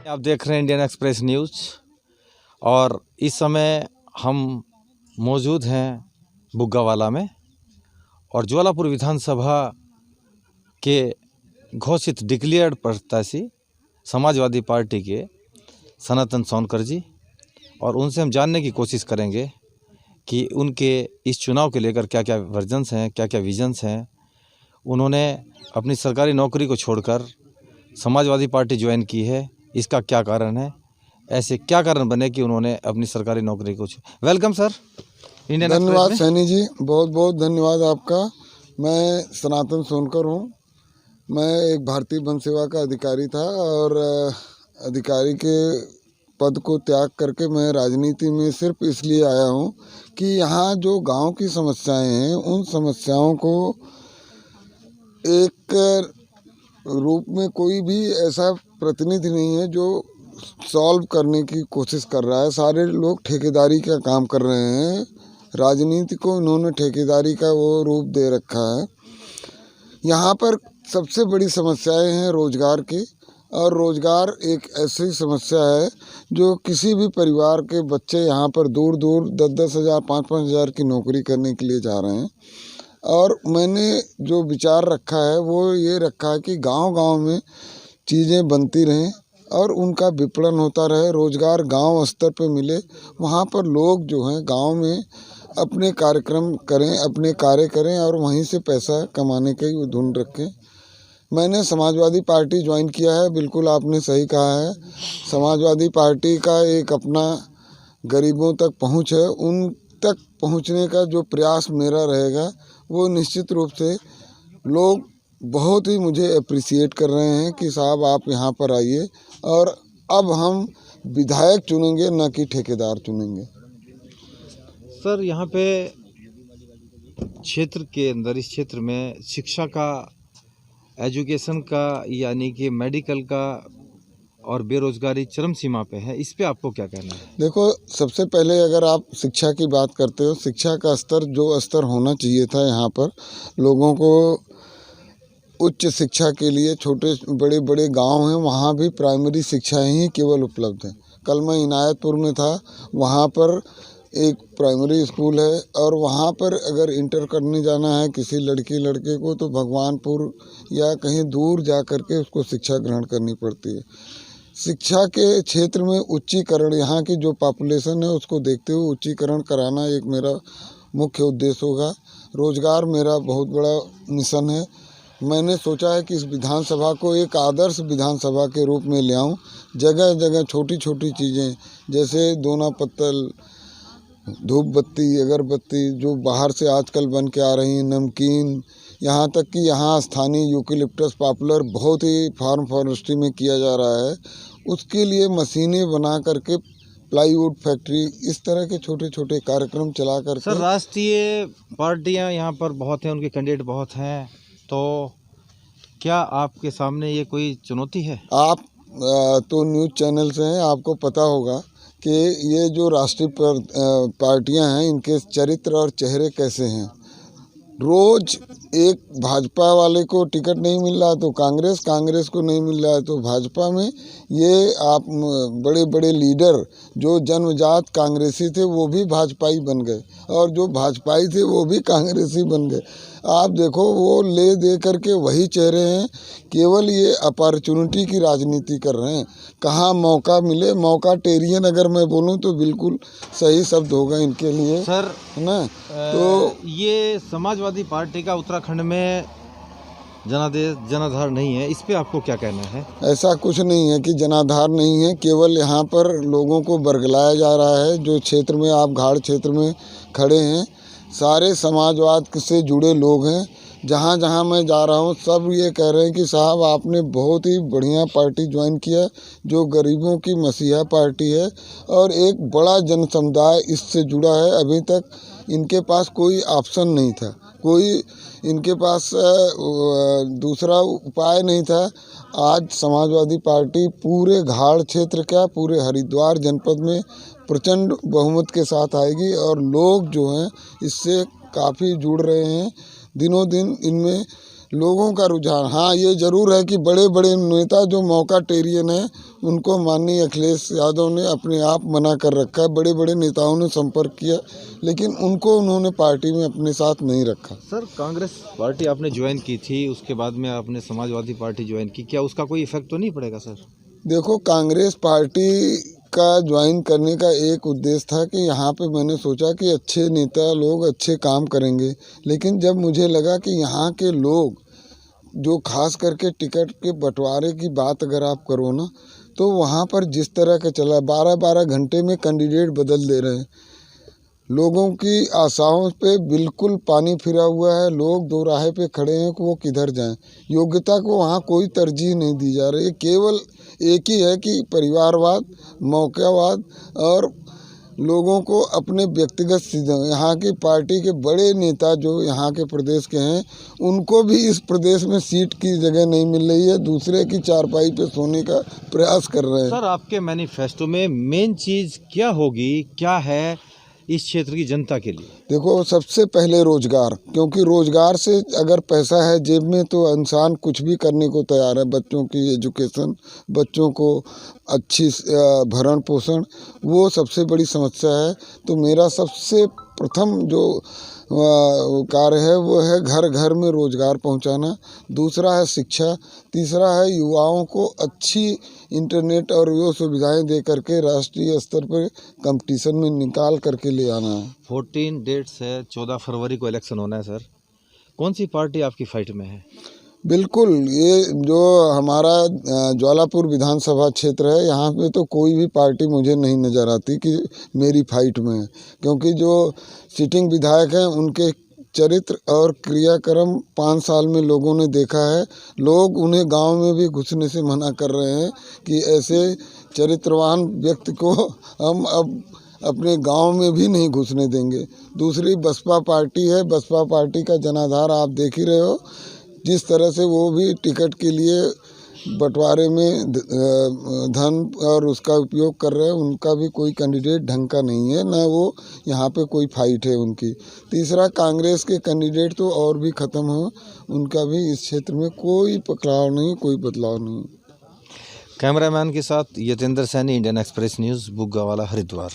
आप देख रहे हैं इंडियन एक्सप्रेस न्यूज़ और इस समय हम मौजूद हैं बुग्गावाला में और ज्वालापुर विधानसभा के घोषित डिक्लेयर्ड प्रत्याशी समाजवादी पार्टी के सनातन सोनकर जी, और उनसे हम जानने की कोशिश करेंगे कि उनके इस चुनाव के लेकर क्या क्या वर्जन्स हैं, क्या क्या विजन्स हैं। उन्होंने अपनी सरकारी नौकरी को छोड़कर समाजवादी पार्टी ज्वाइन की है, इसका क्या कारण है, ऐसे क्या कारण बने कि उन्होंने अपनी सरकारी नौकरी को वेलकम सर इंडियन एक्सप्रेस में। धन्यवाद सैनी जी, बहुत बहुत धन्यवाद आपका। मैं सनातन सोनकर हूँ। मैं एक भारतीय वन सेवा का अधिकारी था और अधिकारी के पद को त्याग करके मैं राजनीति में सिर्फ इसलिए आया हूँ कि यहाँ जो गांव की समस्याएं हैं उन समस्याओं को एक रूप में कोई भी ऐसा प्रतिनिधि नहीं है जो सॉल्व करने की कोशिश कर रहा है। सारे लोग ठेकेदारी का काम कर रहे हैं। राजनीति को उन्होंने ठेकेदारी का वो रूप दे रखा है। यहाँ पर सबसे बड़ी समस्याएं हैं रोजगार की, और रोजगार एक ऐसी समस्या है जो किसी भी परिवार के बच्चे यहाँ पर दूर दूर 10-10 हज़ार 5-5 हज़ार की नौकरी करने के लिए जा रहे हैं। और मैंने जो विचार रखा है वो ये रखा है कि गांव-गांव में चीज़ें बनती रहें और उनका विपणन होता रहे, रोजगार गांव स्तर पे मिले। वहाँ पर लोग जो हैं गांव में अपने कार्यक्रम करें, अपने कार्य करें और वहीं से पैसा कमाने की धुन रखें। मैंने समाजवादी पार्टी ज्वाइन किया है, बिल्कुल आपने सही कहा है। समाजवादी पार्टी का एक अपना गरीबों तक पहुँच है, उन तक पहुँचने का जो प्रयास मेरा रहेगा वो निश्चित रूप से लोग बहुत ही मुझे अप्रिशिएट कर रहे हैं कि साहब आप यहाँ पर आइए। और अब हम विधायक चुनेंगे, न कि ठेकेदार चुनेंगे। सर यहाँ पे क्षेत्र के अंदर, इस क्षेत्र में शिक्षा का, एजुकेशन का, यानी कि मेडिकल का और बेरोजगारी चरम सीमा पे है, इस पे आपको क्या कहना है? देखो, सबसे पहले अगर आप शिक्षा की बात करते हो, शिक्षा का स्तर जो स्तर होना चाहिए था यहाँ पर लोगों को उच्च शिक्षा के लिए, छोटे बड़े बड़े गांव हैं वहाँ भी प्राइमरी शिक्षा ही केवल उपलब्ध है। कल मैं इनायतपुर में था, वहाँ पर एक प्राइमरी स्कूल है और वहाँ पर अगर इंटर करने जाना है किसी लड़की लड़के को तो भगवानपुर या कहीं दूर जा कर के उसको शिक्षा ग्रहण करनी पड़ती है। शिक्षा के क्षेत्र में उच्चीकरण, यहाँ की जो पॉपुलेशन है उसको देखते हुए उच्चीकरण कराना एक मेरा मुख्य उद्देश्य होगा। रोजगार मेरा बहुत बड़ा मिशन है। मैंने सोचा है कि इस विधानसभा को एक आदर्श विधानसभा के रूप में ले आऊँ। जगह जगह छोटी छोटी चीज़ें जैसे दोना पत्तल, धूप बत्ती, अगरबत्ती जो बाहर से आजकल बन के आ रही हैं, नमकीन, यहाँ तक कि यहाँ स्थानीय यूकेलिप्टस पॉपुलर बहुत ही फार्म फॉरेस्ट्री में किया जा रहा है, उसके लिए मशीनें बना करके प्लाईवुड फैक्ट्री, इस तरह के छोटे छोटे कार्यक्रम चला कर। सर राष्ट्रीय पार्टियाँ यहाँ पर बहुत हैं, उनके कैंडिडेट बहुत हैं, तो क्या आपके सामने ये कोई चुनौती है? आप तो न्यूज़ चैनल से हैं, आपको पता होगा कि ये जो राष्ट्रीय पार्टियां हैं इनके चरित्र और चेहरे कैसे हैं। रोज एक भाजपा वाले को टिकट नहीं मिल रहा तो कांग्रेस को नहीं मिल रहा है तो भाजपा में। ये आप बड़े बड़े लीडर जो जन्मजात कांग्रेसी थे वो भी भाजपाई बन गए और जो भाजपाई थे वो भी कांग्रेसी बन गए। आप देखो वो ले दे करके वही चेहरे हैं, केवल ये अपॉर्चुनिटी की राजनीति कर रहे हैं। कहाँ मौका मिले, मौका टेरियन अगर मैं बोलूँ तो बिल्कुल सही शब्द होगा इनके लिए, सर, है ना। तो ये समाजवादी पार्टी का उत्तराखंड में जनाधार नहीं है, इस पे आपको क्या कहना है? ऐसा कुछ नहीं है कि जनाधार नहीं है, केवल यहाँ पर लोगों को बरगलाया जा रहा है। जो क्षेत्र में आप घाट क्षेत्र में खड़े हैं, सारे समाजवाद से जुड़े लोग हैं। जहाँ जहाँ मैं जा रहा हूँ सब ये कह रहे हैं कि साहब आपने बहुत ही बढ़िया पार्टी ज्वाइन किया, जो गरीबों की मसीहा पार्टी है और एक बड़ा जन समुदाय इससे जुड़ा है। अभी तक इनके पास कोई ऑप्शन नहीं था, कोई इनके पास दूसरा उपाय नहीं था। आज समाजवादी पार्टी पूरे घाट क्षेत्र क्या, पूरे हरिद्वार जनपद में प्रचंड बहुमत के साथ आएगी और लोग जो हैं इससे काफ़ी जुड़ रहे हैं। दिनों दिन इनमें लोगों का रुझान, हाँ ये ज़रूर है कि बड़े बड़े नेता जो मौका टेरियन है उनको माननीय अखिलेश यादव ने अपने आप मना कर रखा है। बड़े बड़े नेताओं ने संपर्क किया लेकिन उनको उन्होंने पार्टी में अपने साथ नहीं रखा। सर, कांग्रेस पार्टी आपने ज्वाइन की थी, उसके बाद में आपने समाजवादी पार्टी ज्वाइन की, क्या उसका कोई इफेक्ट तो नहीं पड़ेगा सर? देखो, कांग्रेस पार्टी का ज्वाइन करने का एक उद्देश्य था कि यहाँ पे मैंने सोचा कि अच्छे नेता लोग अच्छे काम करेंगे, लेकिन जब मुझे लगा कि यहाँ के लोग जो खास करके टिकट के बंटवारे की बात अगर आप करो ना, तो वहाँ पर जिस तरह का चला 12-12 घंटे में कैंडिडेट बदल दे रहे हैं, लोगों की आशाओं पे बिल्कुल पानी फिरा हुआ है। लोग दो राह पे खड़े हैं कि वो किधर जाएं। योग्यता को वहाँ कोई तरजीह नहीं दी जा रही है। केवल एक ही है कि परिवारवाद, मौकावाद और लोगों को अपने व्यक्तिगत यहाँ की पार्टी के बड़े नेता जो यहाँ के प्रदेश के हैं, उनको भी इस प्रदेश में सीट की जगह नहीं मिल रही है, दूसरे की चारपाई पे सोने का प्रयास कर रहे हैं। सर, आपके मैनिफेस्टो में मेन चीज़ क्या होगी, क्या है इस क्षेत्र की जनता के लिए? देखो, सबसे पहले रोजगार, क्योंकि रोजगार से अगर पैसा है जेब में तो इंसान कुछ भी करने को तैयार है। बच्चों की एजुकेशन, बच्चों को अच्छी भरण पोषण, वो सबसे बड़ी समस्या है। तो मेरा सबसे प्रथम जो कार्य है वो है घर घर में रोजगार पहुंचाना। दूसरा है शिक्षा। तीसरा है युवाओं को अच्छी इंटरनेट और वो सुविधाएं दे करके राष्ट्रीय स्तर पर कंपटीशन में निकाल करके ले आना है। 14 डेट्स है, 14 फरवरी को इलेक्शन होना है सर। कौन सी पार्टी आपकी फाइट में है? बिल्कुल, ये जो हमारा ज्वालापुर विधानसभा क्षेत्र है, यहाँ पे तो कोई भी पार्टी मुझे नहीं नज़र आती कि मेरी फाइट में है, क्योंकि जो सिटिंग विधायक हैं उनके चरित्र और क्रियाक्रम 5 साल में लोगों ने देखा है। लोग उन्हें गांव में भी घुसने से मना कर रहे हैं कि ऐसे चरित्रवान व्यक्ति को हम अब अपने गांव में भी नहीं घुसने देंगे। दूसरी बसपा पार्टी है। बसपा पार्टी का जनाधार आप देख ही रहे हो, जिस तरह से वो भी टिकट के लिए बंटवारे में धन और उसका उपयोग कर रहे हैं। उनका भी कोई कैंडिडेट ढंग का नहीं है, ना वो यहाँ पे कोई फाइट है उनकी। तीसरा, कांग्रेस के कैंडिडेट तो और भी ख़त्म हो, उनका भी इस क्षेत्र में कोई पकड़ाव नहीं, कोई बदलाव नहीं। कैमरामैन के साथ Yatendra Saini, Indian express news, Buggawala, Haridwar.